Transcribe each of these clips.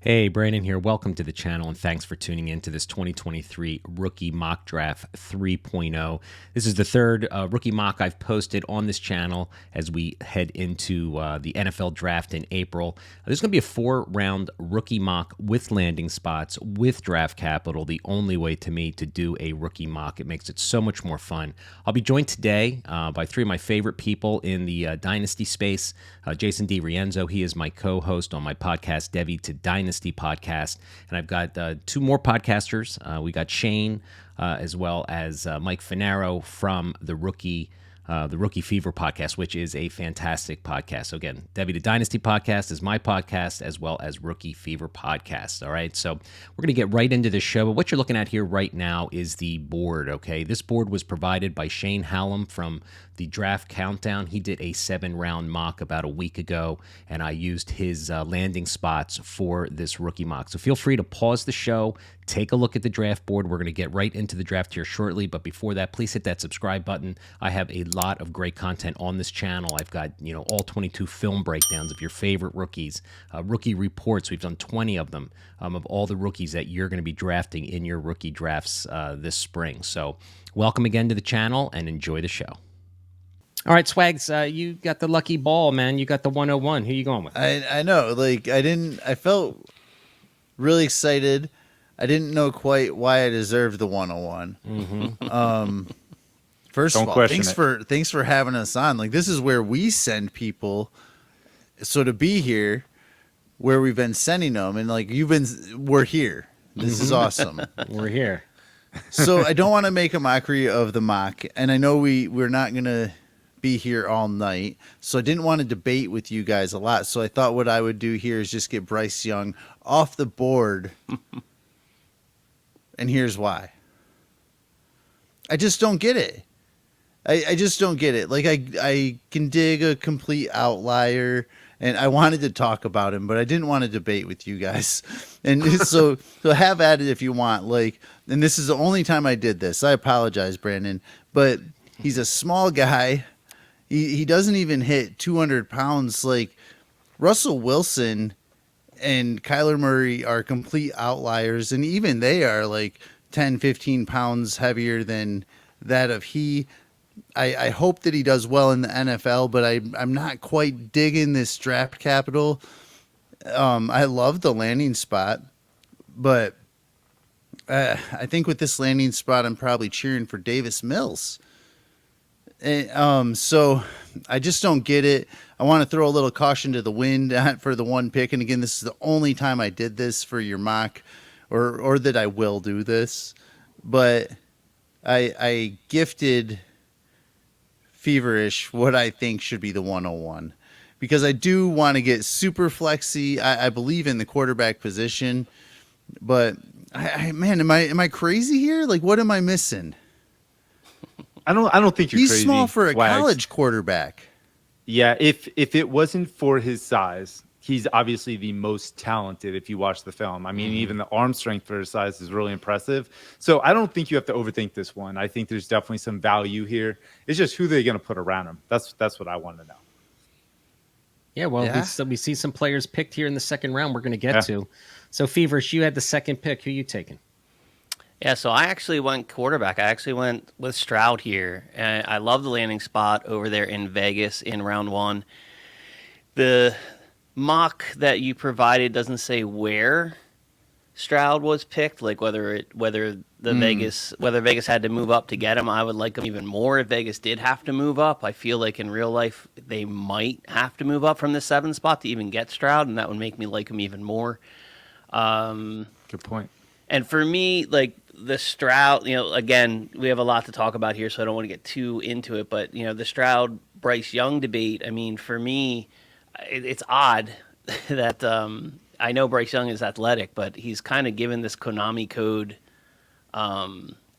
Hey, Brandon here. Welcome to the channel, and thanks for tuning in to this 2023 Rookie Mock Draft 3.0. This is the third rookie mock I've posted on this channel as we head into the NFL Draft in April. There's going to be a 4-round rookie mock with landing spots, with draft capital, the only way to me to do a rookie mock. It makes it so much more fun. I'll be joined today by three of my favorite people in the Dynasty space. Jason DiRienzo, he is my co-host on my podcast, Devy to Dynasty podcast, and I've got two more podcasters. We got Shane as well as Mike Finaro from the Rookie Fever podcast, which is a fantastic podcast. So again, Devy the Dynasty podcast is my podcast, as well as Rookie Fever podcast. All right, so we're going to get right into the show. But what you're looking at here right now is the board. Okay, this board was provided by Shane Hallam from the Draft Countdown. He did a 7-round mock about a week ago, and I used his landing spots for this rookie mock. So feel free to pause the show, take a look at the draft board. We're going to get right into the draft here shortly, but before that, please hit that subscribe button. I have a lot of great content on this channel. I've got, all 22 film breakdowns of your favorite rookies, rookie reports. We've done 20 of them, of all the rookies that you're going to be drafting in your rookie drafts this spring. So welcome again to the channel, and enjoy the show. All right, Swags, you got the lucky ball, man. You got the 101. Who you going with? I know, I felt really excited. I didn't know quite why I deserved the 101. Mm-hmm. First of all, thanks for having us on. This is where we send people. So to be here, where we've been sending them, and we're here. This is awesome. We're here. So I don't want to make a mockery of the mock, and I know we're not gonna be here all night, so I didn't want to debate with you guys a lot. So I thought what I would do here is just get Bryce Young off the board. And here's why. I just don't get it. I just don't get it. I can dig a complete outlier, and I wanted to talk about him, but I didn't want to debate with you guys. And so have at it if you want. And this is the only time I did this. I apologize, Brandon, but he's a small guy. He doesn't even hit 200 pounds. Russell Wilson and Kyler Murray are complete outliers, and even they are 10, 15 pounds heavier than that of he. I hope that he does well in the NFL, but I'm not quite digging this draft capital. I love the landing spot, but I think with this landing spot, I'm probably cheering for Davis Mills. So I just don't get it. I want to throw a little caution to the wind for the one pick. And again, this is the only time I did this for your mock, or that I will do this. But I gifted Feverish what I think should be the 101, because I do want to get super flexy. I believe in the quarterback position, but man, am I crazy here? What am I missing? I don't think you're He's crazy. He's small for a Wags. College quarterback. Yeah, if it wasn't for his size, he's obviously the most talented if you watch the film. I mean, even the arm strength for his size is really impressive. So I don't think you have to overthink this one. I think there's definitely some value here. It's just who they're going to put around him. That's what I want to know. Yeah, well, we see some players picked here in the second round we're going to get to. So, Feverish, you had the second pick. Who you taking? Yeah, so I actually went quarterback. I actually went with Stroud here. And I love the landing spot over there in Vegas in round one. The mock that you provided doesn't say where Stroud was picked, whether Vegas had to move up to get him. I would like him even more if Vegas did have to move up. I feel like in real life they might have to move up from the 7 spot to even get Stroud, and that would make me like him even more. Good point. And for me, the Stroud, again, we have a lot to talk about here, so I don't want to get too into it. But, the Stroud-Bryce Young debate, I mean, for me, it's odd that I know Bryce Young is athletic, but he's kind of given this Konami code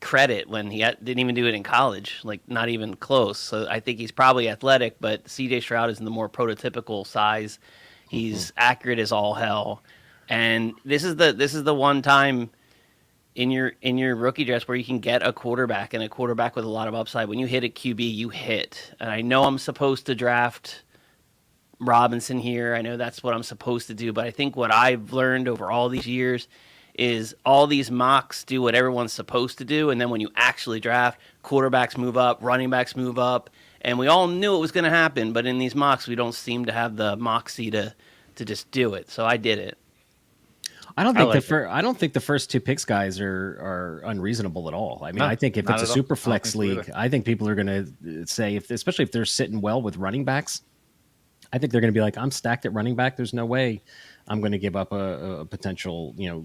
credit when he didn't even do it in college, not even close. So I think he's probably athletic, but C.J. Stroud is in the more prototypical size. He's accurate as all hell. And this is the one time in your rookie draft where you can get a quarterback, and a quarterback with a lot of upside. When you hit a QB, you hit. And I know I'm supposed to draft Robinson here. I know that's what I'm supposed to do, but I think what I've learned over all these years is all these mocks do what everyone's supposed to do, and then when you actually draft, quarterbacks move up, running backs move up, and we all knew it was going to happen, but in these mocks, we don't seem to have the moxie to just do it. So I did it. I don't think the first two picks, guys, are unreasonable at all. I mean, No, I think if not it's a at all. super I don't flex think so league, either. I think people are going to say, especially if they're sitting well with running backs, I think they're going to be like, I'm stacked at running back. There's no way I'm going to give up a potential, QB1,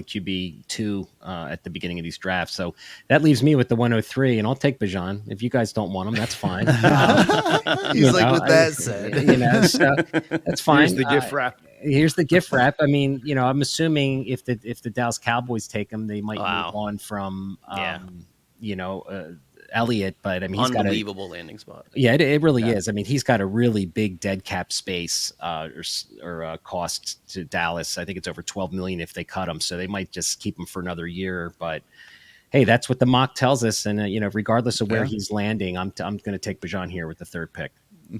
QB2 at the beginning of these drafts. So that leaves me with the 103, and I'll take Bijan. If you guys don't want him, that's fine. He's like, with that said, so that's fine. Here's the gift wrap. Here's the gift wrap. I mean, I'm assuming if the Dallas Cowboys take him, they might move on from, Elliott. But I mean, he's got unbelievable landing spot. Yeah, it really is. I mean, he's got a really big dead cap space or cost to Dallas. I think it's over $12 million if they cut him, so they might just keep him for another year. But hey, that's what the mock tells us, and regardless of where he's landing, I'm going to take Bijan here with the third pick.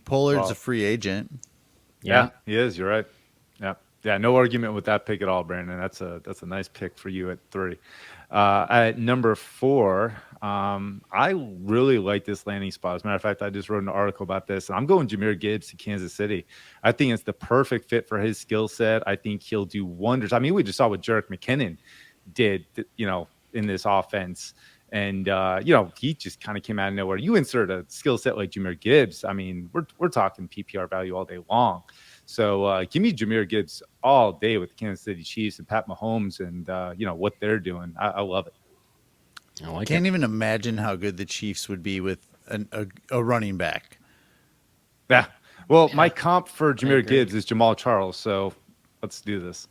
Pollard's a free agent. Yeah, he is. You're right. Yeah. No argument with that pick at all, Brandon. That's a nice pick for you at 3. At number 4, I really like this landing spot. As a matter of fact, I just wrote an article about this, and I'm going Jahmyr Gibbs to Kansas City. I think it's the perfect fit for his skill set. I think he'll do wonders. I mean, we just saw what Jerick McKinnon did, in this offense. And, he just kind of came out of nowhere. You insert a skill set like Jahmyr Gibbs, I mean, we're talking PPR value all day long. So give me Jahmyr Gibbs all day with the Kansas City Chiefs and Pat Mahomes and, what they're doing. I love it. I can't even imagine how good the Chiefs would be with a running back. Yeah. Well, my comp for Jahmyr Gibbs is Jamal Charles. So let's do this.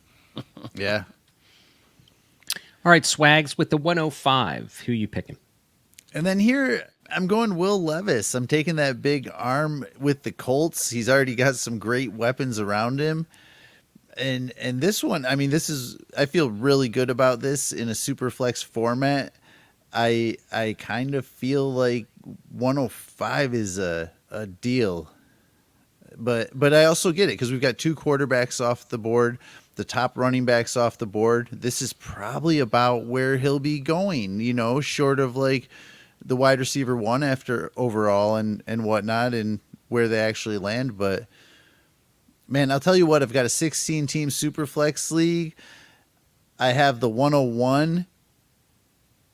Yeah. All right, Swags, with the 105, who you picking? And then here, I'm going Will Levis. I'm taking that big arm with the Colts. He's already got some great weapons around him. And this one, I mean, I feel really good about this in a super flex format. I kind of feel like 105 is a deal. But I also get it because we've got 2 quarterbacks off the board, the top running backs off the board. This is probably about where he'll be going, short of like the wide receiver 1 after overall and whatnot and where they actually land. But man, I'll tell you what, I've got a 16 team super flex league. I have the 101.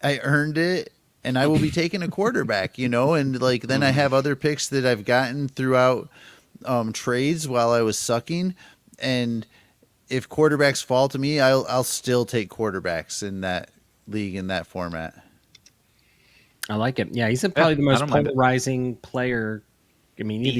I earned it, and I will be taking a quarterback, and like, then I have other picks that I've gotten throughout trades while I was sucking. And if quarterbacks fall to me, I'll still take quarterbacks in that league, in that format. I like it. Yeah, he's probably the most I don't mind it. polarizing player. I mean, either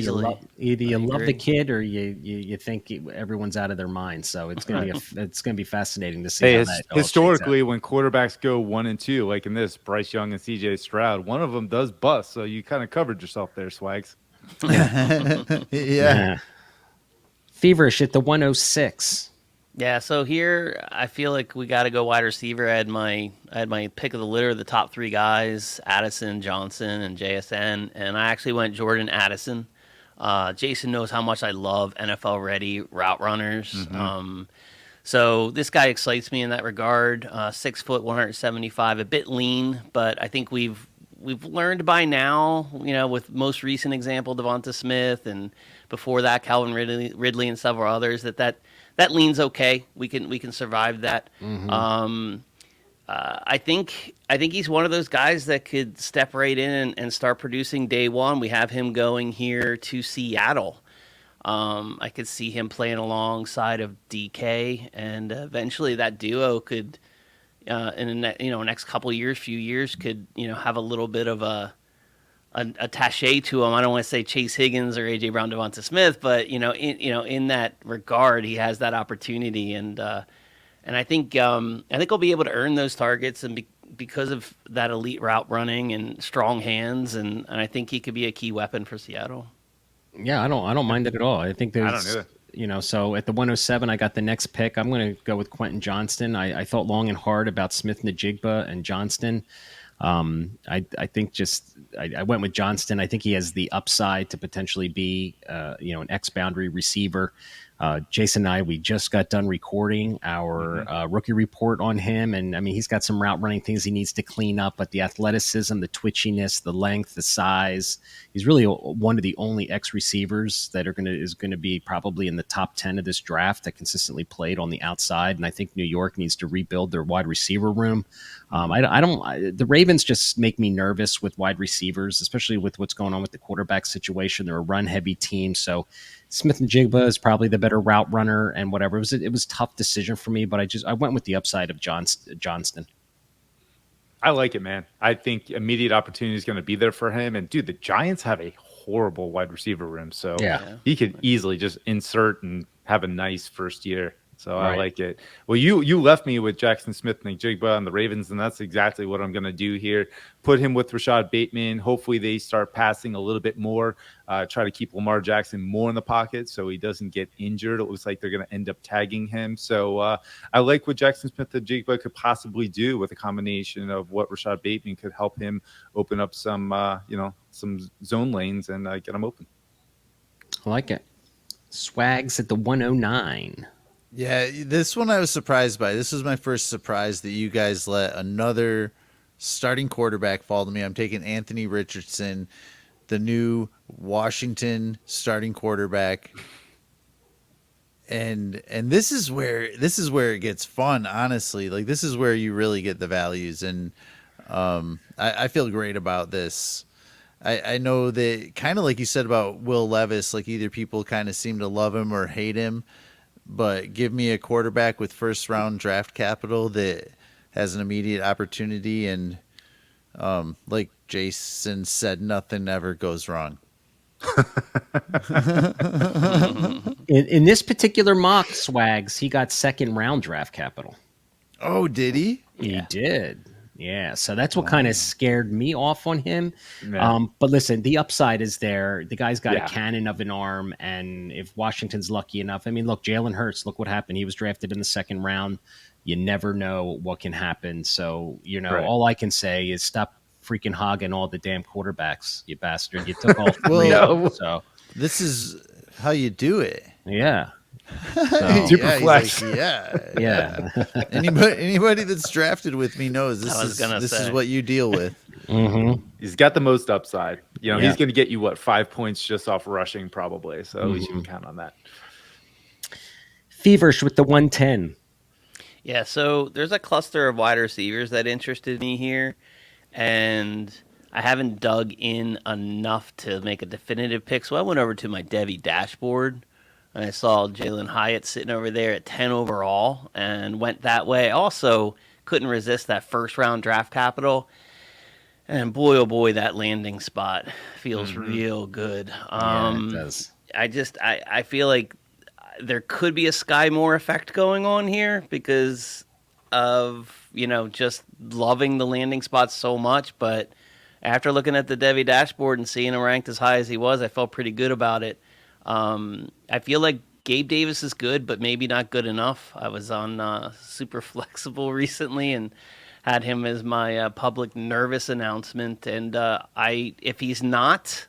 you love the kid or you think everyone's out of their mind. So it's gonna be fascinating to see. Hey, how that all shakes out. historically, when quarterbers go 1 and 2, like in this, Bryce Young and CJ Stroud, one of them does bust. So you kind of covered yourself there, Swags. Yeah. Feverish at the 106. Yeah, so here I feel like we got to go wide receiver. I had my pick of the litter, the top 3 guys: Addison, Johnson, and JSN, and I actually went Jordan Addison. Jason knows how much I love NFL ready route runners. Mm-hmm. So this guy excites me in that regard. 6 foot, 175, a bit lean, but I think we've learned by now, with most recent example Devonta Smith, and before that Calvin Ridley and several others, that lean's okay. We can survive that. Mm-hmm. I think he's one of those guys that could step right in and start producing day one. We have him going here to Seattle. I could see him playing alongside of DK, and eventually that duo could, in the next couple years, few years, could have a little bit of a cachet to him. I don't want to say Chase Higgins or AJ Brown, Devonta Smith, but in that regard, he has that opportunity, and I think he'll be able to earn those targets, and because of that elite route running and strong hands, and I think he could be a key weapon for Seattle. Yeah, I don't mind it at all. I think there's, I don't either. So at the 107, I got the next pick. I'm going to go with Quentin Johnston. I thought long and hard about Smith, Najigba, and Johnston. I think I went with Johnston. I think he has the upside to potentially be an X boundary receiver. Jason and I, we just got done recording our rookie report on him. And I mean, he's got some route running things he needs to clean up, but the athleticism, the twitchiness, the length, the size, he's really one of the only X receivers that is going to be probably in the top 10 of this draft that consistently played on the outside. And I think New York needs to rebuild their wide receiver room. The Ravens just make me nervous with wide receivers, especially with what's going on with the quarterback situation. They're a run heavy team. So Smith and Jigba is probably the better route runner and whatever. It was a tough decision for me, but I went with the upside of Johnston. I like it, man. I think immediate opportunity is going to be there for him. And dude, the Giants have a horrible wide receiver room. So he could easily just insert and have a nice first year. So I like it. Well, you left me with Jackson Smith and Jigba on the Ravens, and that's exactly what I'm going to do here. Put him with Rashad Bateman. Hopefully they start passing a little bit more. Try to keep Lamar Jackson more in the pocket so he doesn't get injured. It looks like they're going to end up tagging him. So I like what Jackson Smith and Jigba could possibly do with a combination of what Rashad Bateman could help him open up some zone lanes and get him open. I like it. Swags at the 109. Yeah, this one I was surprised by. This was my first surprise that you guys let another starting quarterback fall to me. I'm taking Anthony Richardson, the new Washington starting quarterback. And this is where it gets fun, honestly. Like, this is where you really get the values, and I feel great about this. I know that, kind of like you said about Will Levis, like either people kind of seem to love him or hate him. But give me a quarterback with first round draft capital that has an immediate opportunity, and like Jason said, nothing ever goes wrong. In this particular mock, Swags, he got second round draft capital. Oh, did he? He did. Yeah, so that's what kind of scared me off on him. Yeah. But listen, the upside is there. The guy's got a cannon of an arm, and if Washington's lucky enough, I mean, look, Jalen Hurts, look what happened. He was drafted in the second round. You never know what can happen. So, all I can say is stop freaking hogging all the damn quarterbacks, you bastard. You took all three of them, so. This is how you do it. Yeah. So, Super flex. Like, yeah. Anybody that's drafted with me knows this is what you deal with. Mm-hmm. He's got the most upside. He's going to get you 5 points just off rushing probably. So at least you can count on that. Feverish with the 110. Yeah, so there's a cluster of wide receivers that interested me here, and I haven't dug in enough to make a definitive pick. So I went over to my Devy dashboard, and I saw Jalen Hyatt sitting over there at 10 overall and went that way. Also, couldn't resist that first-round draft capital. And boy, oh boy, that landing spot feels real good. It does. I feel like there could be a Sky Moore effect going on here because of, just loving the landing spot so much. But after looking at the Devy dashboard and seeing him ranked as high as he was, I felt pretty good about it. I feel like Gabe Davis is good, but maybe not good enough. I was on Super Flexible recently and had him as my public nervous announcement. And if he's not,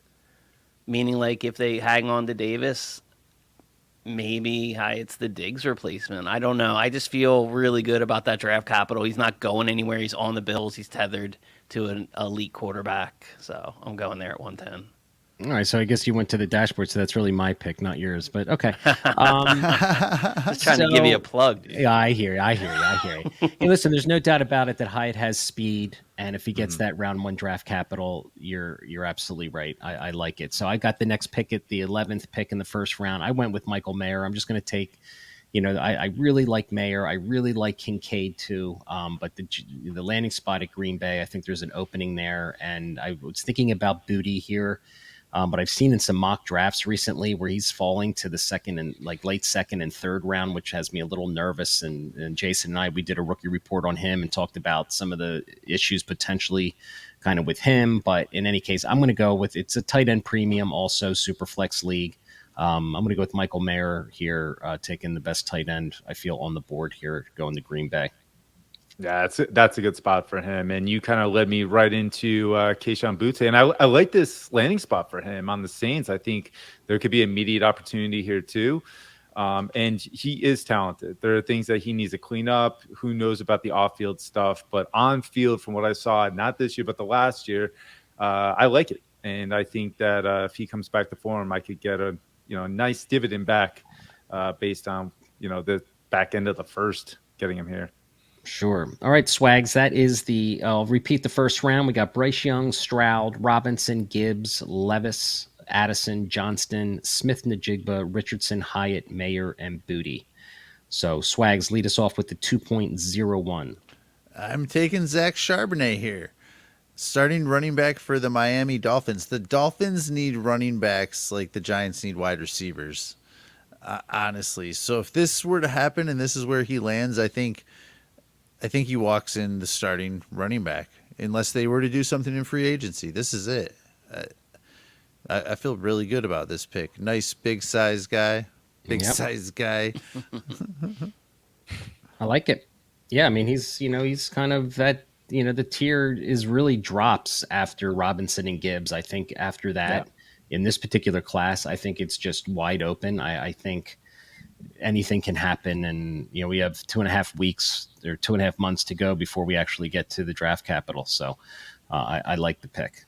meaning like if they hang on to Davis, maybe it's the Diggs replacement. I don't know. I just feel really good about that draft capital. He's not going anywhere. He's on the Bills. He's tethered to an elite quarterback. So I'm going there at 110. All right, so I guess you went to the dashboard, so that's really my pick, not yours. But okay, just trying to give you a plug. Dude. Yeah, I hear you. Hey, listen, there's no doubt about it that Hyatt has speed, and if he gets that round 1 draft capital, you're absolutely right. I like it. So I got the next pick at the 11th pick in the first round. I went with Michael Mayer. I'm just going to take. I really like Mayer. I really like Kincaid too. But the landing spot at Green Bay, I think there's an opening there, and I was thinking about Booty here. But I've seen in some mock drafts recently where he's falling to the second and late second and third round, which has me a little nervous. And Jason and I, we did a rookie report on him and talked about some of the issues potentially kind of with him. But in any case, I'm going to go with, it's a tight end premium, also super flex league. I'm going to go with Michael Mayer here, taking the best tight end I feel on the board here, going to Green Bay. Yeah, that's a good spot for him. And you kind of led me right into Keishon Butte. And I like this landing spot for him on the Saints. I think there could be immediate opportunity here too. And he is talented. There are things that he needs to clean up. Who knows about the off-field stuff? But on field, from what I saw, not this year, but the last year, I like it. And I think that if he comes back to form, I could get a nice dividend back based on the back end of the first getting him here. Sure. All right, Swags. That is I'll repeat the first round. We got Bryce Young, Stroud, Robinson, Gibbs, Levis, Addison, Johnston, Smith, Najigba, Richardson, Hyatt, Mayer, and Booty. So, Swags, lead us off with the 2.01. I'm taking Zach Charbonnet here. Starting running back for the Miami Dolphins. The Dolphins need running backs like the Giants need wide receivers, honestly. So if this were to happen and this is where he lands, I think he walks in the starting running back unless they were to do something in free agency. This is it. I feel really good about this pick. Nice big size guy. Size guy. I like it. Yeah, I mean, he's kind of that, the tier is really drops after Robinson and Gibbs. I think after that, in this particular class, I think it's just wide open. I think anything can happen. And, we have 2.5 weeks or 2.5 months to go before we actually get to the draft capital. So I like the pick.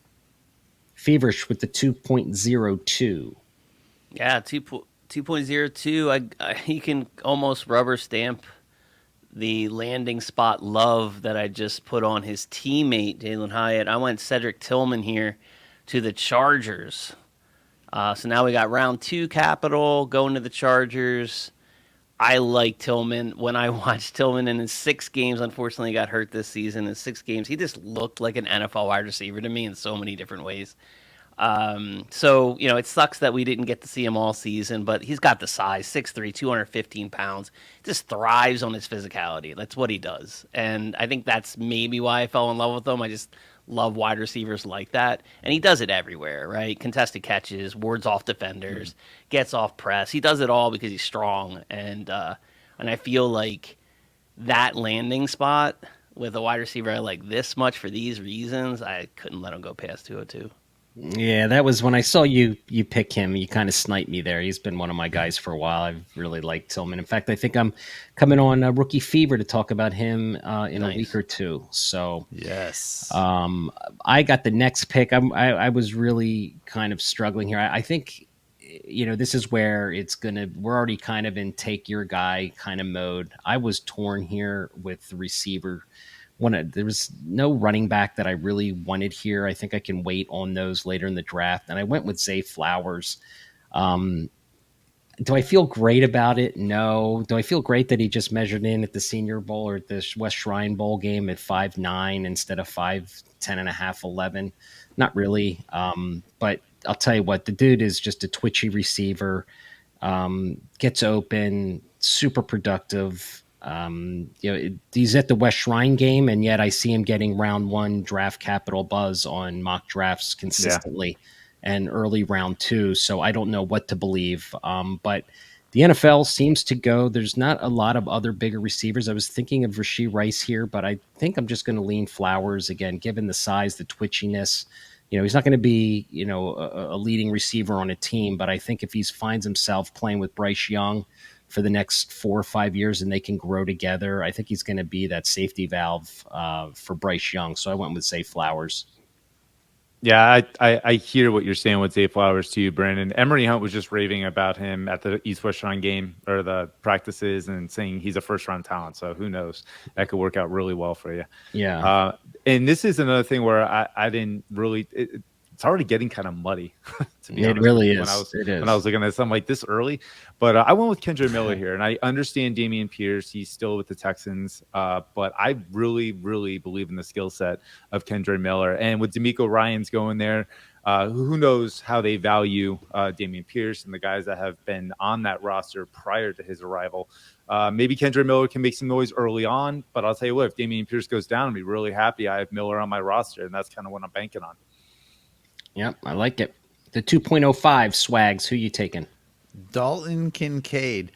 Feverish with the 2.02. Yeah, 2.02. You can almost rubber stamp the landing spot love that I just put on his teammate, Jalen Hyatt. I went Cedric Tillman here to the Chargers. So now we got round 2 capital going to the Chargers. I like Tillman. When I watched Tillman in his 6 games, unfortunately got hurt this season. In 6 games, he just looked like an NFL wide receiver to me in so many different ways. So, it sucks that we didn't get to see him all season, but he's got the size, 6'3", 215 pounds, just thrives on his physicality. That's what he does. And I think that's maybe why I fell in love with him. I just love wide receivers like that. And he does it everywhere, right? Contested catches, wards off defenders, gets off press. He does it all because he's strong. And I feel like that landing spot with a wide receiver I like this much for these reasons, I couldn't let him go past 202. Yeah, that was when I saw you pick him. You kind of sniped me there. He's been one of my guys for a while. I've really liked Tillman. In fact, I think I'm coming on Rookie Fever to talk about him in a week or two. So yes, I got the next pick. I was really kind of struggling here. I think this is where we're already kind of in take your guy kind of mode. I was torn here with the receiver. There was no running back that I really wanted here. I think I can wait on those later in the draft. And I went with Zay Flowers. Do I feel great about it? No. Do I feel great that he just measured in at the Senior Bowl or at the West Shrine Bowl game at 5'9" instead of 5'10 and a half, 11? Not really. But I'll tell you what, the dude is just a twitchy receiver, gets open, super productive. He's at the West Shrine game, and yet I see him getting round 1 draft capital buzz on mock drafts consistently and early round 2. So I don't know what to believe. But the NFL seems to go, there's not a lot of other bigger receivers. I was thinking of Rashee Rice here, but I think I'm just going to lean Flowers again, given the size, the twitchiness. He's not going to be, a leading receiver on a team, but I think if he finds himself playing with Bryce Young for the next 4 or 5 years and they can grow together, I think he's going to be that safety valve for Bryce Young. So I went with Zay Flowers. Yeah, I hear what you're saying with Zay Flowers too, Brandon. Emery Hunt was just raving about him at the East West Shrine game or the practices and saying he's a first-round talent. So who knows? That could work out really well for you. Yeah. And this is another thing where I didn't really it's already getting kind of muddy. To be honest, it really is. When I was looking at this, I'm like this early, but I went with Kendra Miller here, and I understand Dameon Pierce. He's still with the Texans, but I really, really believe in the skill set of Kendra Miller, and with D'Amico Ryans going there, who knows how they value Dameon Pierce and the guys that have been on that roster prior to his arrival. Maybe Kendra Miller can make some noise early on, but I'll tell you what, if Dameon Pierce goes down, I'll be really happy I have Miller on my roster, and that's kind of what I'm banking on. Yep, I like it. The 2.05 Swags, who you taking? Dalton Kincaid.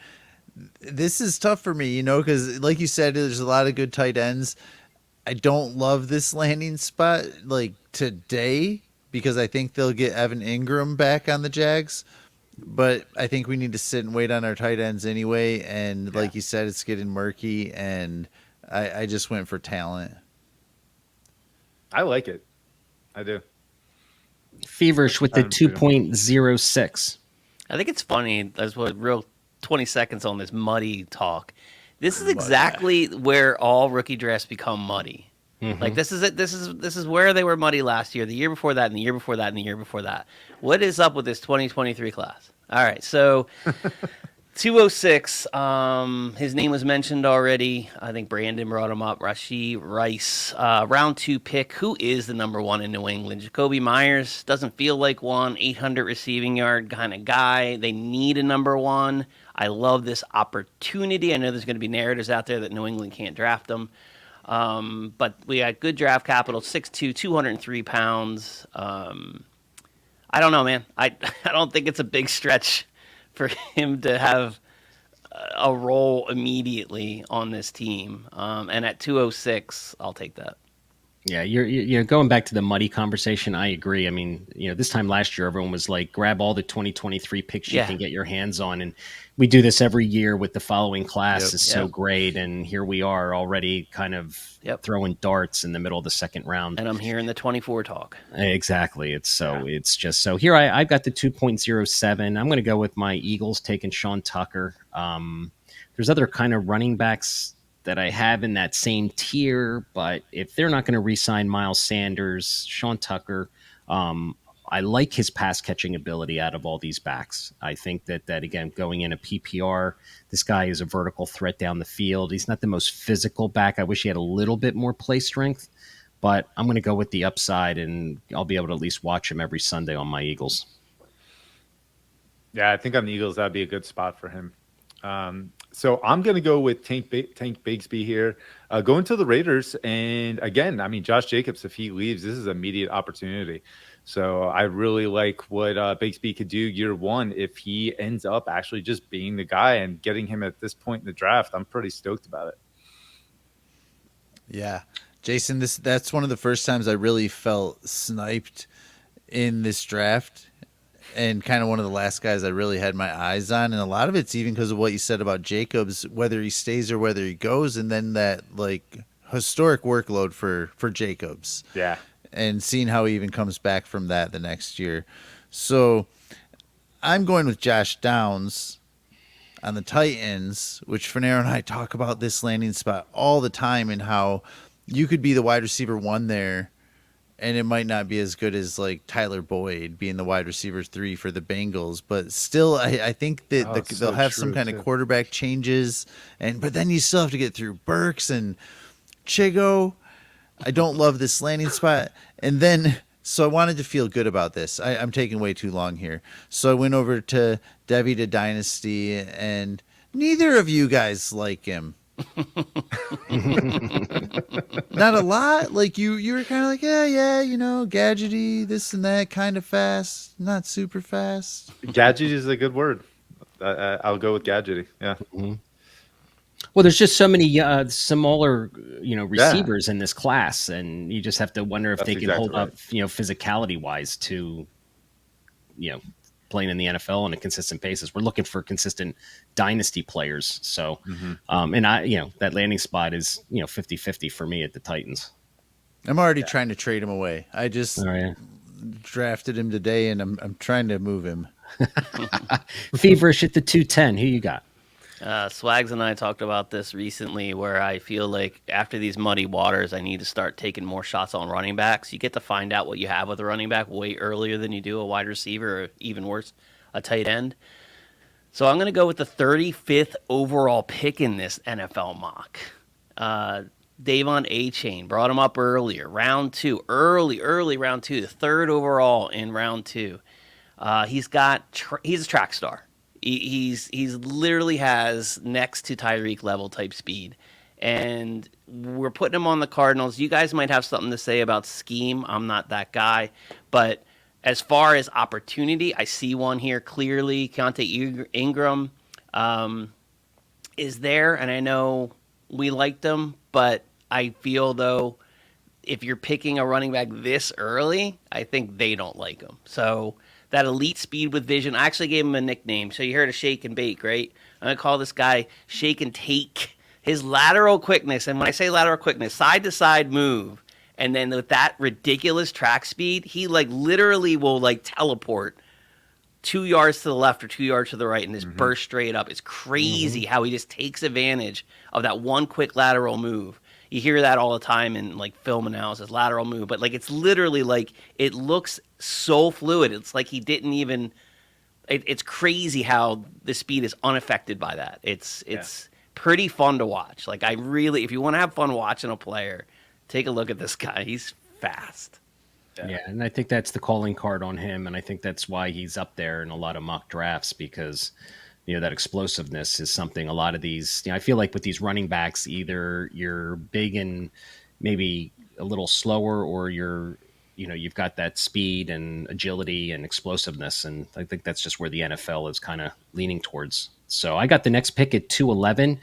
This is tough for me, because like you said, there's a lot of good tight ends. I don't love this landing spot like today because I think they'll get Evan Ingram back on the Jags. But I think we need to sit and wait on our tight ends anyway. And like you said, it's getting murky, and I just went for talent. I like it. I do. Feverish with the 2.06. I think it's funny. There's what real 20 seconds on this muddy talk. This is exactly where all rookie drafts become muddy. Like this is it. This is where they were muddy last year, the year before that, and the year before that, and the year before that. What is up with this 2023 class? All right, so 206. His name was mentioned already. I think Brandon brought him up. Rashee Rice, round 2 pick. Who is the number 1 in New England? Jacoby Myers doesn't feel like one. 800 receiving yard kind of guy. They need a number 1. I love this opportunity. I know there's going to be narratives out there that New England can't draft him. But we got good draft capital, 6'2", 203 pounds. I don't know, man. I don't think it's a big stretch for him to have a role immediately on this team. And at 206, I'll take that. Yeah, you're going back to the muddy conversation. I agree. I mean, this time last year, everyone was like, grab all the 2023 picks you can get your hands on. And we do this every year with the following class is so great. And here we are already kind of throwing darts in the middle of the second round. And I'm hearing the 24 talk. Exactly. It's just so here I've got the 2.07. I'm going to go with my Eagles taking Sean Tucker. There's other kind of running backs that I have in that same tier, but if they're not going to re-sign Miles Sanders, Sean Tucker, I like his pass catching ability out of all these backs. I think that again, going in a PPR, this guy is a vertical threat down the field. He's not the most physical back. I wish he had a little bit more play strength, but I'm going to go with the upside, and I'll be able to at least watch him every Sunday on my Eagles. Yeah, I think on the Eagles, that'd be a good spot for him. So I'm going to go with Tank Bigsby here, going to the Raiders. And again, I mean, Josh Jacobs, if he leaves, this is an immediate opportunity. So I really like what Bigsby could do year one if he ends up actually just being the guy and getting him at this point in the draft. I'm pretty stoked about it. Yeah. Jason, that's one of the first times I really felt sniped in this draft, and kind of one of the last guys I really had my eyes on. And a lot of it's even because of what you said about Jacobs, whether he stays or whether he goes, and then that like historic workload for Jacobs. Yeah. And seeing how he even comes back from that the next year. So I'm going with Josh Downs on the Titans, which Finero and I talk about this landing spot all the time, and how you could be the wide receiver 1 there, and it might not be as good as like Tyler Boyd being the wide receiver 3 for the Bengals, but still, I think that they'll have some kind of quarterback changes, but then you still have to get through Burks and Chigo. I don't love this landing spot, and then so I wanted to feel good about this. I'm taking way too long here, so I went over to Devy to Dynasty, and neither of you guys like him. Not a lot. Like you were kind of like, yeah, gadgety, this and that, kind of fast, not super fast. Gadgety is a good word. I'll go with gadgety. Yeah. Mm-hmm. Well, there's just so many smaller, receivers in this class, and you just have to wonder if they can hold up, physicality wise to, playing in the NFL on a consistent basis. We're looking for consistent dynasty players. So, and that landing spot is, 50-50 for me at the Titans. I'm already trying to trade him away. I just drafted him today, and I'm trying to move him. Feverish at the 210. Who you got? Swags and I talked about this recently, where I feel like after these muddy waters, I need to start taking more shots on running backs. You get to find out what you have with a running back way earlier than you do a wide receiver, or even worse, a tight end. So I'm going to go with the 35th overall pick in this NFL mock. Davon A-Chain, brought him up earlier, round 2, early round 2, the 3rd overall in round 2. He's a track star. He's literally has next to Tyreek level type speed, and we're putting him on the Cardinals. You guys might have something to say about scheme. I'm not that guy, but as far as opportunity, I see one here clearly. Keontae Ingram, is there, and I know we liked him, but I feel though if you're picking a running back this early, I think they don't like him. So that elite speed with vision, I actually gave him a nickname. So you heard of shake and bake, right? I'm gonna call this guy shake and take. His lateral quickness, and when I say lateral quickness, side to side move, and then with that ridiculous track speed, he like literally will like teleport 2 yards to the left or 2 yards to the right and just burst straight up. It's crazy how he just takes advantage of that one quick lateral move. You hear that all the time in like film analysis, lateral move, but like it's literally like it looks so fluid. It's like he didn't even. It's crazy how the speed is unaffected by that. It's pretty fun to watch. Like I really, if you want to have fun watching a player, take a look at this guy. He's fast. Yeah, and I think that's the calling card on him, and I think that's why he's up there in a lot of mock drafts because that explosiveness is something a lot of these. I feel like with these running backs, either you're big and maybe a little slower, or you've got that speed and agility and explosiveness, and I think that's just where the NFL is kind of leaning towards. So I got the next pick at 211.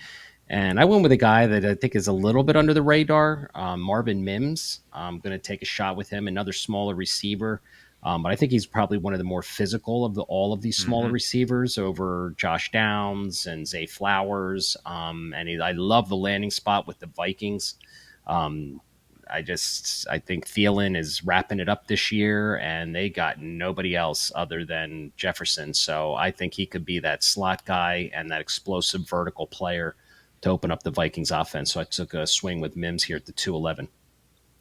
And I went with a guy that I think is a little bit under the radar, Marvin Mims. I'm going to take a shot with him, another smaller receiver. But I think he's probably one of the more physical of all of these smaller receivers over Josh Downs and Zay Flowers. I love the landing spot with the Vikings. I think Thielen is wrapping it up this year, and they got nobody else other than Jefferson. So I think he could be that slot guy and that explosive vertical player to open up the Vikings offense. So I took a swing with Mims here at the 211.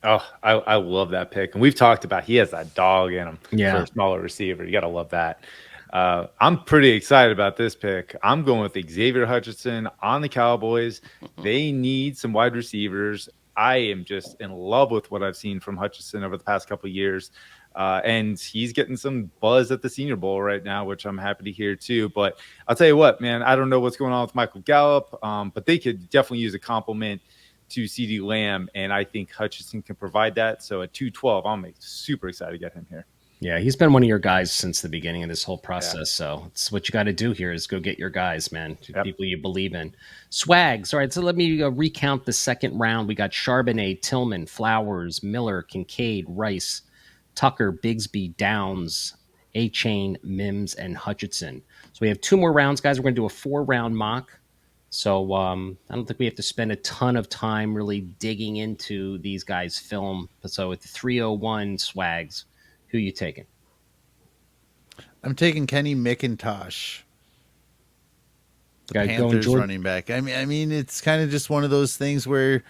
Oh, I love that pick. And we've talked about he has that dog in him for a smaller receiver. You got to love that. I'm pretty excited about this pick. I'm going with Xavier Hutchinson on the Cowboys. They need some wide receivers. I am just in love with what I've seen from Hutchinson over the past couple of years. And he's getting some buzz at the Senior Bowl right now, which I'm happy to hear too. But I'll tell you what, man, I don't know what's going on with Michael Gallup, but they could definitely use a compliment to CeeDee Lamb, and I think Hutchinson can provide that. So at 212, I'm super excited to get him here. Yeah, he's been one of your guys since the beginning of this whole process. Yeah. So it's what you got to do here is go get your guys, man, people you believe in. Swags. All right, so let me recount the second round. We got Charbonnet, Tillman, Flowers, Miller, Kincaid, Rice, Tucker, Bigsby, Downs, A-Chain, Mims, and Hutchinson. So we have two more rounds, guys. We're going to do a 4-round mock. So I don't think we have to spend a ton of time really digging into these guys' film. So with the 301 Swags, who you taking? I'm taking Kenny McIntosh, the Panthers running back. I mean, it's kind of just one of those things where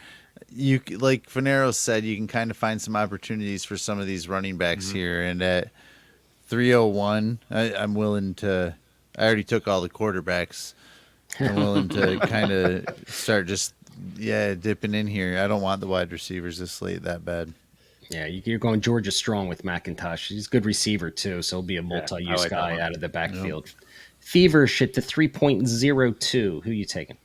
you, like Fanero said, you can kind of find some opportunities for some of these running backs here. And at 301, I'm willing to. I already took all the quarterbacks. I'm willing to kind of start just dipping in here. I don't want the wide receivers this late that bad. Yeah, you're going Georgia strong with McIntosh. He's a good receiver, too, so he'll be a multi-use guy out of the backfield. Yep. Feverish at the 3.02. Who you taking?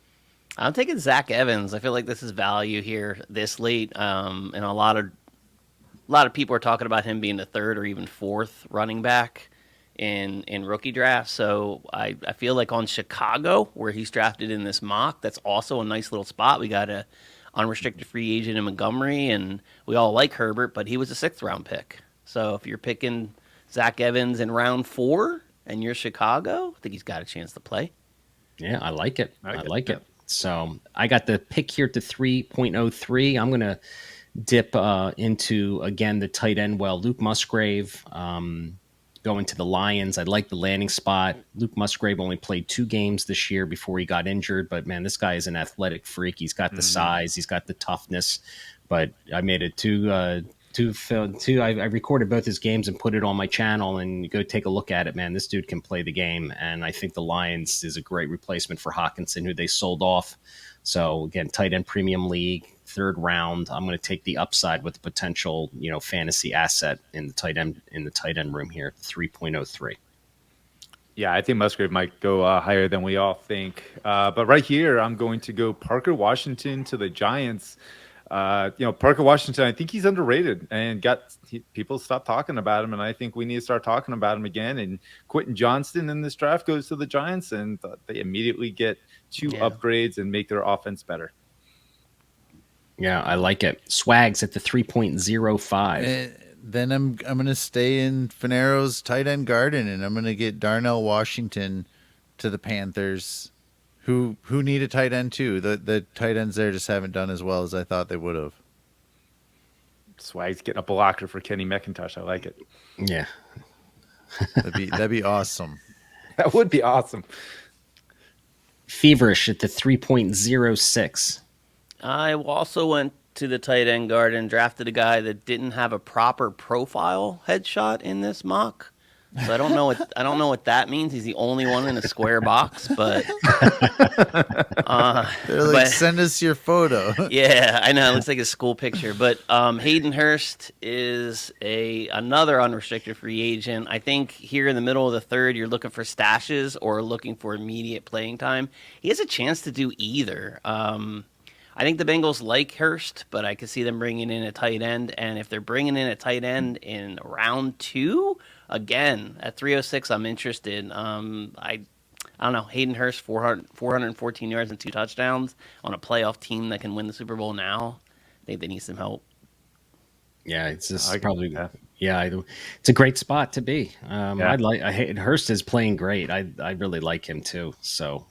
I'm taking Zach Evans. I feel like this is value here this late. And a lot of people are talking about him being the third or even fourth running back in rookie drafts. So I feel like on Chicago, where he's drafted in this mock, that's also a nice little spot. We got a unrestricted free agent in Montgomery, and we all like Herbert, but he was a 6th-round pick. So if you're picking Zach Evans in round 4 and you're Chicago, I think he's got a chance to play. Yeah, I like it. I like it. So I got the pick here to 3.03. I'm going to dip into, again, the tight end. Well, Luke Musgrave going to the Lions. I like the landing spot. Luke Musgrave only played 2 games this year before he got injured, but man, this guy is an athletic freak. He's got the size, he's got the toughness. But I made it I recorded both his games and put it on my channel, and go take a look at it, man. This dude can play the game, and I think the Lions is a great replacement for Hawkinson, who they sold off. So again, tight end premium league, 3rd round. I'm going to take the upside with the potential, fantasy asset in the tight end room here, 3.03. Yeah, I think Musgrave might go higher than we all think. But right here, I'm going to go Parker Washington to the Giants. Parker Washington, I think he's underrated and people stopped talking about him. And I think we need to start talking about him again. And Quentin Johnston in this draft goes to the Giants, and they immediately get two upgrades and make their offense better. Yeah, I like it. Swags at the 3.05. Then I'm going to stay in Fanero's tight end garden, and I'm going to get Darnell Washington to the Panthers, who need a tight end too. The tight ends there just haven't done as well as I thought they would have. Swag's getting a blocker for Kenny McIntosh. I like it. Yeah. That'd be awesome. That would be awesome. Feverish at the 3.06. I also went to the tight end garden, drafted a guy that didn't have a proper profile headshot in this mock. So I don't know what that means. He's the only one in a square box, but they're like, send us your photo. Yeah, I know it looks like a school picture. But Hayden Hurst is another unrestricted free agent. I think here in the middle of the third, you're looking for stashes or looking for immediate playing time. He has a chance to do either. I think the Bengals like Hurst, but I could see them bringing in a tight end. And if they're bringing in a tight end in round 2, again, at 306, I'm interested. I don't know. Hayden Hurst, 414 yards and 2 touchdowns on a playoff team that can win the Super Bowl now. I think they need some help. Yeah, it's just probably it's a great spot to be. Hurst is playing great. I really like him too. So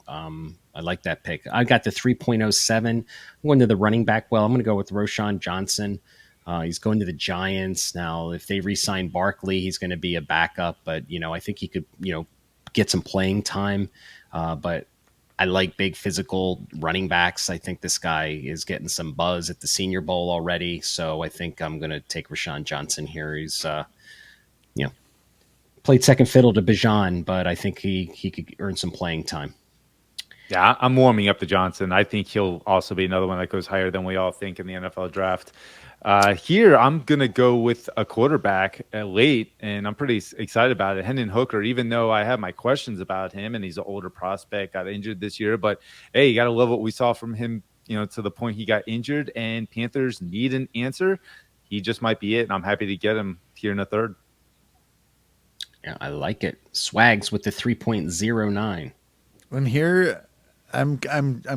I like that pick. I got the 3.07. I'm going to the running back. Well, I'm going to go with Roshan Johnson. He's going to the Giants now. If they re-sign Barkley, he's going to be a backup. But I think he could get some playing time. But I like big physical running backs. I think this guy is getting some buzz at the Senior Bowl already. So I think I'm going to take Rashawn Johnson here. He's, played second fiddle to Bijan, but I think he could earn some playing time. Yeah, I'm warming up to Johnson. I think he'll also be another one that goes higher than we all think in the NFL draft. Here, I'm going to go with a quarterback late, and I'm pretty excited about it. Hendon Hooker, even though I have my questions about him, and he's an older prospect, got injured this year. But, hey, you got to love what we saw from him, to the point he got injured, and Panthers need an answer. He just might be it, and I'm happy to get him here in the third. Yeah, I like it. Swags with the 3.09. I'm here. I'm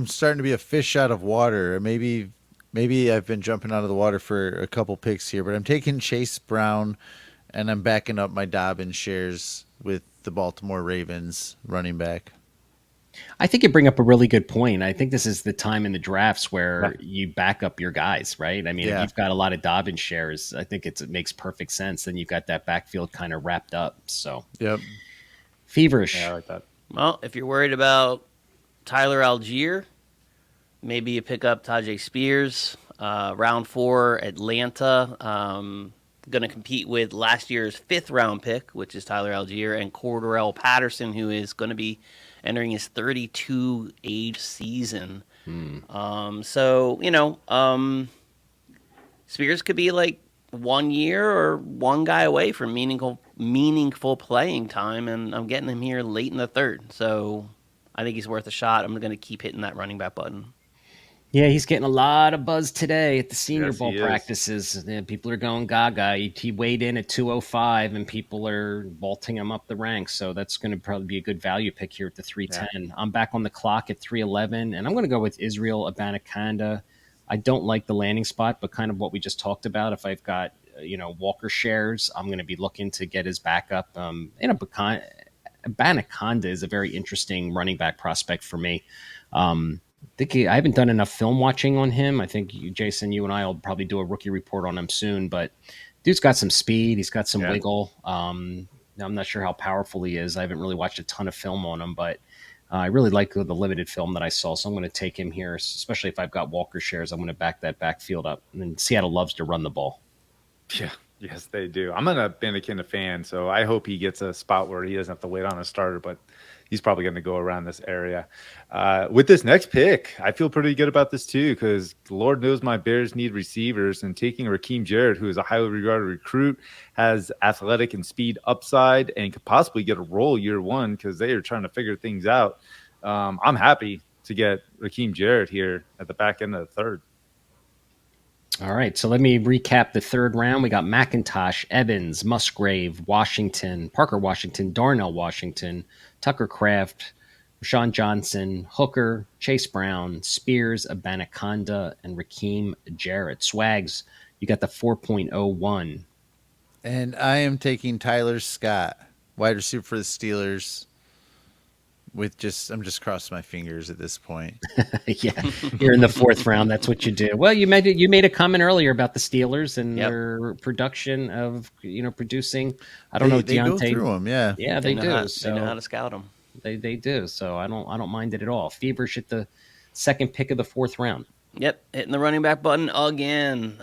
starting to be a fish out of water. Maybe I've been jumping out of the water for a couple picks here, but I'm taking Chase Brown, and I'm backing up my Dobbins shares with the Baltimore Ravens running back. I think you bring up a really good point. I think this is the time in the drafts where you back up your guys, right? I mean, if you've got a lot of Dobbins shares, I think it makes perfect sense. Then you've got that backfield kind of wrapped up. So, Feverish. Yeah, I like that. Well, if you're worried about Tyler Algier, maybe you pick up Tajay Spears. Round 4, Atlanta. Going to compete with last year's 5th round pick, which is Tyler Algier, and Cordarrelle Patterson, who is going to be entering his 32 age season. Spears could be like 1 year or one guy away from meaningful playing time, and I'm getting him here late in the third. So I think he's worth a shot. I'm going to keep hitting that running back button. Yeah, he's getting a lot of buzz today at the Senior Bowl practices. People are going gaga. He weighed in at 205, and people are vaulting him up the ranks. So that's going to probably be a good value pick here at the 310. I'm back on the clock at 311, and I'm going to go with Israel Abanikanda. I don't like the landing spot, but kind of what we just talked about. If I've got Walker shares, I'm going to be looking to get his backup. Abanikanda is a very interesting running back prospect for me. I haven't done enough film watching on him. I think Jason, you and I will probably do a rookie report on him soon, but dude's got some speed. He's got some wiggle. I'm not sure how powerful he is. I haven't really watched a ton of film on him, but I really like the limited film that I saw. So I'm going to take him here, especially if I've got Walker shares. I'm going to back that backfield up. And then Seattle loves to run the ball. Yeah. Yes, they do. I'm an Abanikanda fan, so I hope he gets a spot where he doesn't have to wait on a starter, but he's probably going to go around this area. With this next pick, I feel pretty good about this too, because Lord knows my Bears need receivers, and taking Raheem Jarrett, who is a highly regarded recruit, has athletic and speed upside, and could possibly get a role year one because they are trying to figure things out. I'm happy to get Raheem Jarrett here at the back end of the third. All right, so let me recap the third round. We got McIntosh, Evans, Musgrave, Washington, Parker Washington, Darnell Washington, Tucker Kraft, Rashawn Johnson, Hooker, Chase Brown, Spears, Abanaconda, and Raheem Jarrett. Swags, you got the 4.01. And I am taking Tyler Scott, wide receiver for the Steelers. I'm just crossing my fingers at this point. Yeah, you're in the fourth round. That's what you do. Well, you made a comment earlier about the Steelers and Yep. their production of producing. I don't know They go Deontay. through them, yeah. Yeah, they know do. how, they So know how to scout them. they do. So I don't mind it at all. Feverish at the second pick of the fourth round. Yep, hitting the running back button again.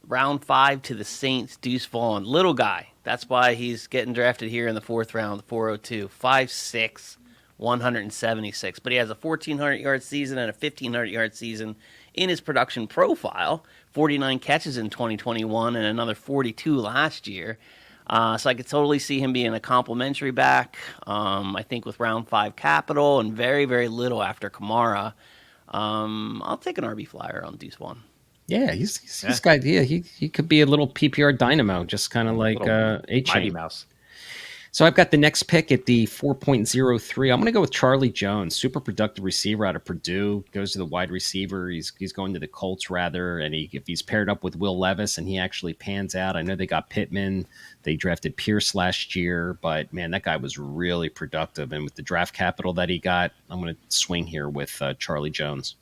Round 5 to the Saints, Deuce Vaughn. Little guy. That's why he's getting drafted here in the fourth round, 402. 5'6", 176. But he has a 1,400-yard season and a 1,500-yard season in his production profile. 49 catches in 2021 and another 42 last year. So I could totally see him being a complimentary back. I think with round 5 capital and very, very little after Kamara. I'll take an RB flyer on Deuce Vaughn. Yeah, he's got he could be a little PPR dynamo, just kind of like Mighty A-Chain. Mouse. So I've got the next pick at the 4.03. I'm going to go with Charlie Jones, super productive receiver out of Purdue. Goes to the wide receiver. He's going to the Colts rather, and if he's paired up with Will Levis and he actually pans out. I know they got Pittman. They drafted Pierce last year, but man, that guy was really productive. And with the draft capital that he got, I'm going to swing here with Charlie Jones.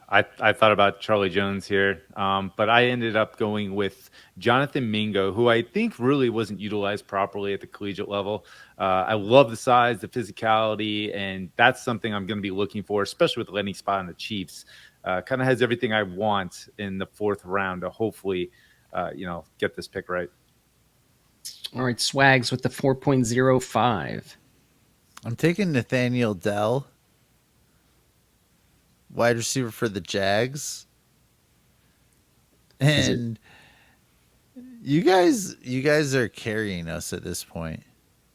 I thought about Charlie Jones here, but I ended up going with Jonathan Mingo, who I think really wasn't utilized properly at the collegiate level. I love the size, the physicality, and that's something I'm going to be looking for, especially with the landing spot on the Chiefs. Kind of has everything I want in the fourth round to hopefully, get this pick right. All right, Swags with the 4.05. I'm taking Nathaniel Dell, wide receiver for the Jags. And you guys are carrying us at this point.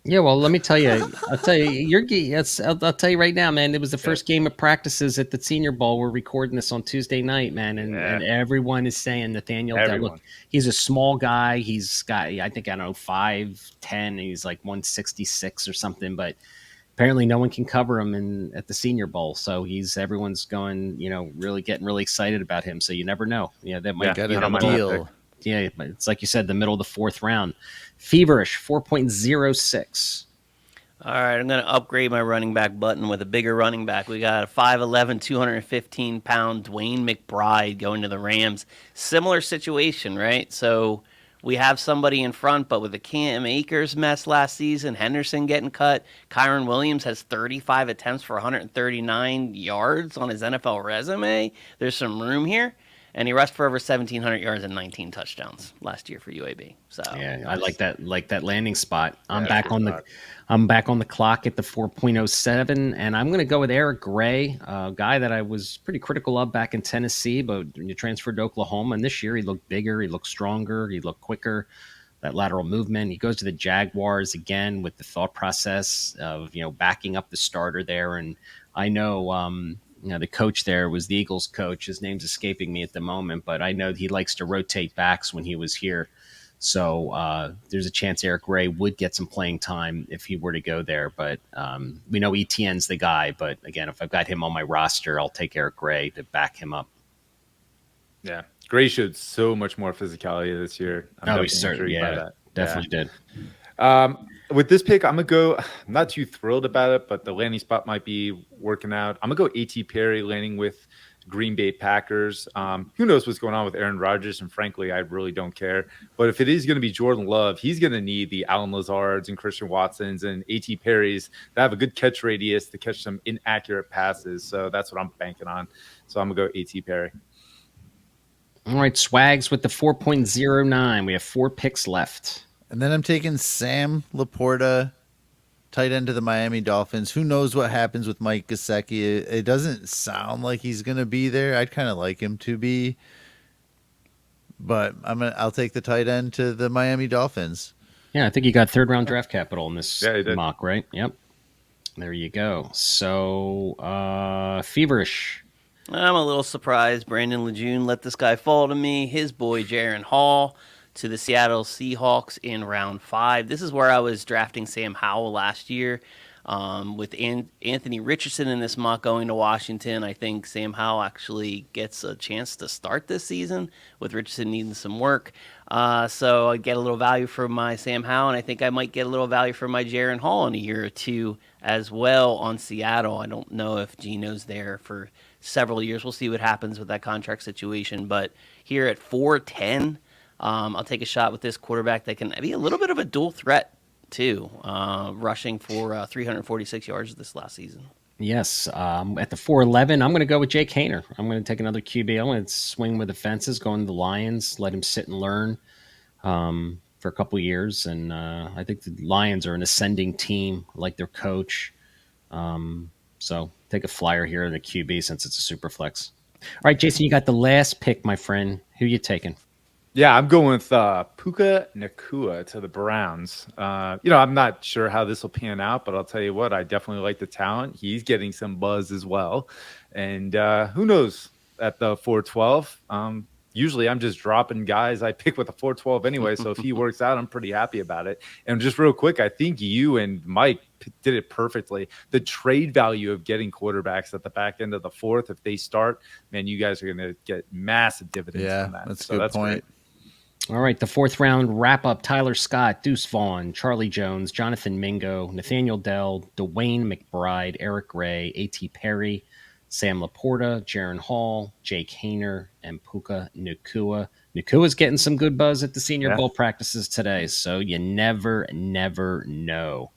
Yeah, well, let me tell you. I'll tell you right now, man. It was the first game of practices at the Senior Bowl. We're recording this on Tuesday night, man, and everyone is saying Nathaniel Dell. Look, he's a small guy. He's got, I think, I don't know, 5'10". He's like 166 or something, but apparently no one can cover him at the Senior Bowl. So everyone's going, really getting really excited about him. So you never know. Yeah, that might Got be a deal. Yeah, but it's like you said, the middle of the fourth round. Feverish, 4.06. All right, I'm going to upgrade my running back button with a bigger running back. We got a 5'11", 215-pound Dwayne McBride going to the Rams. Similar situation, right? So we have somebody in front, but with the Cam Akers mess last season, Henderson getting cut, Kyron Williams has 35 attempts for 139 yards on his NFL resume. There's some room here. And he rushed for over 1,700 yards and 19 touchdowns last year for UAB. So yeah, I like that landing spot. I'm back on the clock at the 4.07, and I'm going to go with Eric Gray, a guy that I was pretty critical of back in Tennessee, but when you transferred to Oklahoma, and this year he looked bigger, he looked stronger, he looked quicker. That lateral movement. He goes to the Jaguars again with the thought process of backing up the starter there, and I know. The coach there was the Eagles coach. His name's escaping me at the moment, but I know he likes to rotate backs when he was here. So there's a chance Eric Gray would get some playing time if he were to go there. But we know ETN's the guy. But again, if I've got him on my roster, I'll take Eric Gray to back him up. Yeah. Gray showed so much more physicality this year. He certainly definitely did. With this pick, I'm going to go, I'm not too thrilled about it, but the landing spot might be working out. I'm going to go A.T. Perry landing with Green Bay Packers. Who knows what's going on with Aaron Rodgers, and frankly, I really don't care. But if it is going to be Jordan Love, he's going to need the Allen Lazards and Christian Watsons and A.T. Perrys that have a good catch radius to catch some inaccurate passes. So that's what I'm banking on. So I'm going to go A.T. Perry. All right, Swags with the 4.09. We have 4 picks left. And then I'm taking Sam Laporta, tight end to the Miami Dolphins. Who knows what happens with Mike Gesicki? It doesn't sound like he's going to be there. I'd kind of like him to be. But I'll take the tight end to the Miami Dolphins. Yeah, I think you got third round draft capital in this mock, right? Yep. There you go. So, Feverish. I'm a little surprised Brandon Lejeune let this guy fall to me. His boy Jaron Hall to the Seattle Seahawks in round 5. This is where I was drafting Sam Howell last year. With Anthony Richardson in this mock going to Washington, I think Sam Howell actually gets a chance to start this season with Richardson needing some work. So I get a little value for my Sam Howell, and I think I might get a little value for my Jaron Hall in a year or two as well on Seattle. I don't know if Gino's there for several years. We'll see what happens with that contract situation. But here at 410, I'll take a shot with this quarterback that can be a little bit of a dual threat too, rushing for 346 yards this last season. Yes, at the 411, I'm going to go with Jake Haener. I'm going to take another QB. I'm going to swing with the fences, go into the Lions, let him sit and learn for a couple of years. And I think the Lions are an ascending team, like their coach. So take a flyer here in the QB since it's a super flex. All right, Jason, you got the last pick, my friend. Who you taking? Yeah, I'm going with Puka Nacua to the Browns. I'm not sure how this will pan out, but I'll tell you what, I definitely like the talent. He's getting some buzz as well. And who knows at the 412? Usually I'm just dropping guys I pick with a 412 anyway. So if he works out, I'm pretty happy about it. And just real quick, I think you and Mike did it perfectly. The trade value of getting quarterbacks at the back end of the 4th, if they start, man, you guys are going to get massive dividends from that. That's a good point. Great. All right, the 4th round wrap-up, Tyler Scott, Deuce Vaughn, Charlie Jones, Jonathan Mingo, Nathaniel Dell, Dwayne McBride, Eric Ray, A.T. Perry, Sam Laporta, Jaron Hall, Jake Haener, and Puka Nacua. Nacua's getting some good buzz at the Senior Bowl practices today, so you never know.